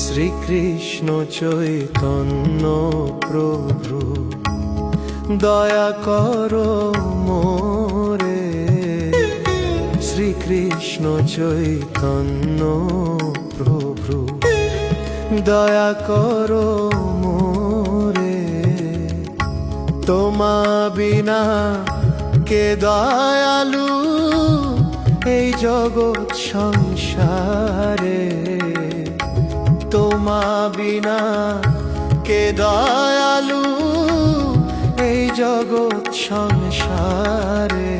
শ্রীকৃষ্ণ চৈতন্য প্রভু দয়া করো মোরে। শ্রীকৃষ্ণ চৈতন্য প্রভু দয়া করো মোরে। তোমা বিনা কে দয়ালু এই জগৎ সংসারে। তোমা বিনা কে দয়ালু এই জগৎ সংসারে।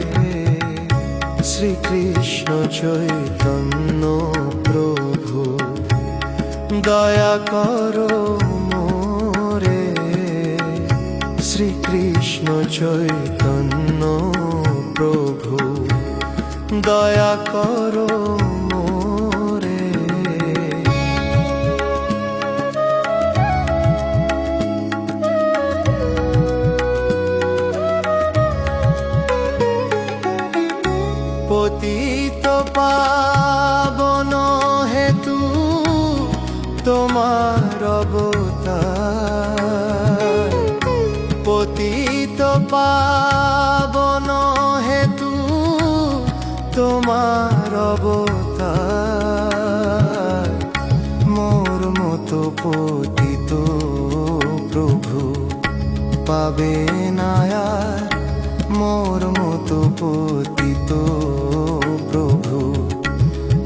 শ্রীকৃষ্ণ চৈতন্য প্রভু দয়া করো মোরে। শ্রীকৃষ্ণ চৈতন্য প্রভু দয়া করো মোরে। পতিত পাবন হেতু তোমার অবতার। পতিত পাবন হেতু তোমার অবতার। মোর মতো পতিত প্রভু পাবে না আর। মোর মতো পতিত প্রভু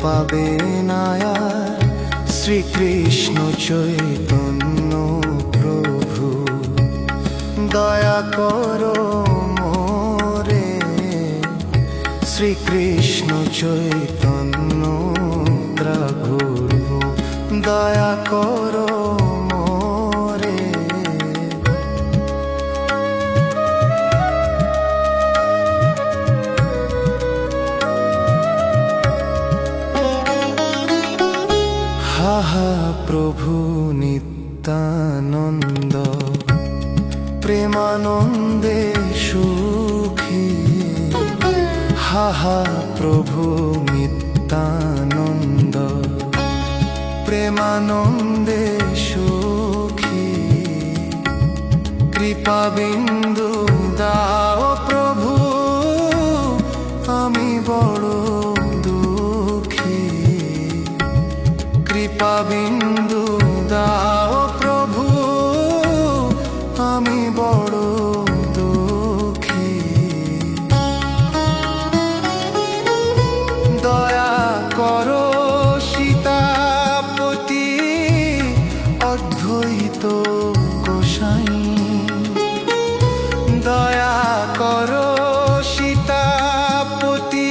পাবে না আর। শ্রীকৃষ্ণ চৈতন্য প্রভু দয়া করো মোরে। শ্রীকৃষ্ণ চৈতন্য প্রভু দয়া করো মোরে। হা হা প্রভু নিত্যানন্দ প্রেমানন্দে সুখী। হা হা প্রভু নিত্যানন্দ প্রেমানন্দে সুখী। কৃপা বিন্দু দাও প্রভু আমি বড় দুঃখী। কৃপা বিন্দু দাও প্রভু আমি বড় দুঃখী। দয়া করো সীতাপতি অদ্বৈত গোসাই। দয়া করো সীতাপতি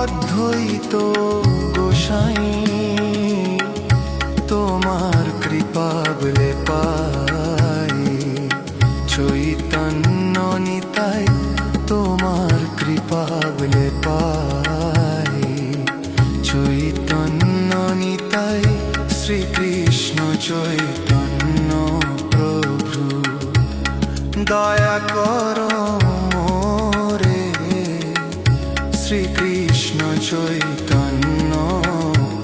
অদ্বৈত গোসাই। তোমার কৃপা বলে পাই চৈতন্য নিতাই। তোমার কৃপা বলে পাই চৈতন্য নিতাই। শ্রীকৃষ্ণ চৈতন্য প্রভু দয়া করো মোরে। শ্রীকৃষ্ণ চৈতন্য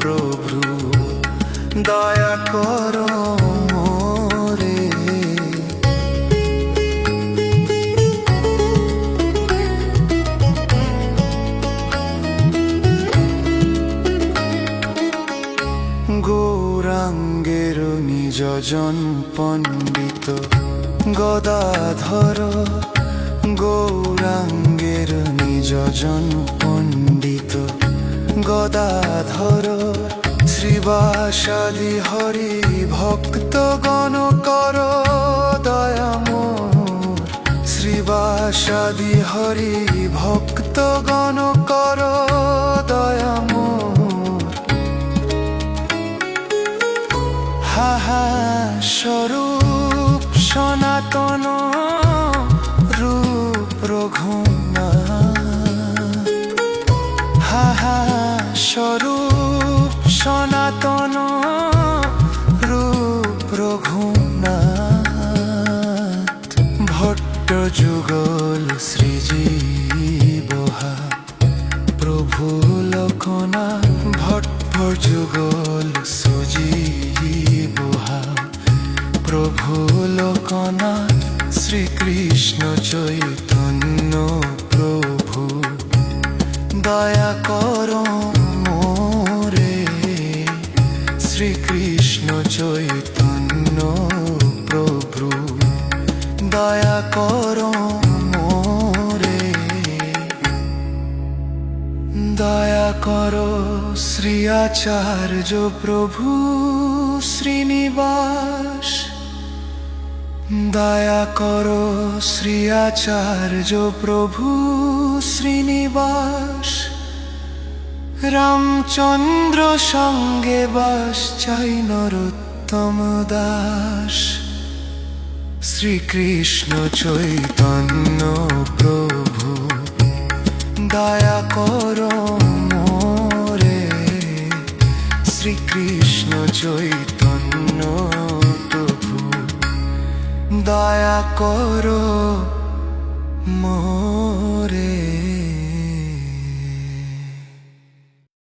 প্রভু দয়া করো মোরে। গৌরাঙ্গের নিজজন পণ্ডিত গদাধর। গৌরাঙ্গের নিজজন পণ্ডিত গদাধর। শ্রীবাসাদি হরি ভক্ত গণ কর দয়া মোর। শ্রীবাসাদি হরি ভক্ত গণ কর দয়া মোর। হা হা স্বরূপ সনাতন রূপ রঘুনাথ। হা হা স্বরূপ সনাতন রূপ রঘুনাথ। ভট্ট যুগল শ্রীজীবহা প্রভু লোকনাথ। ভট্ট যুগল সুজী ধুলোকণা শ্রীকৃষ্ণ চৈতন্য প্রভু দয়া করো মোরে শ্রীকৃষ্ণ চৈতন্য প্রভু দয়া করো মোরে দয়া করো শ্রী আচার্য প্রভু শ্রীনিবাস দয়া করো শ্রী আচার্য প্রভু শ্রীনিবাস রামচন্দ্র সঙ্গে বাস চাই নরোত্তম দাস শ্রীকৃষ্ণ চৈতন্য প্রভু দয়া করো মোরে শ্রীকৃষ্ণ চৈতন্য প্রভু দয়া করো মোরে।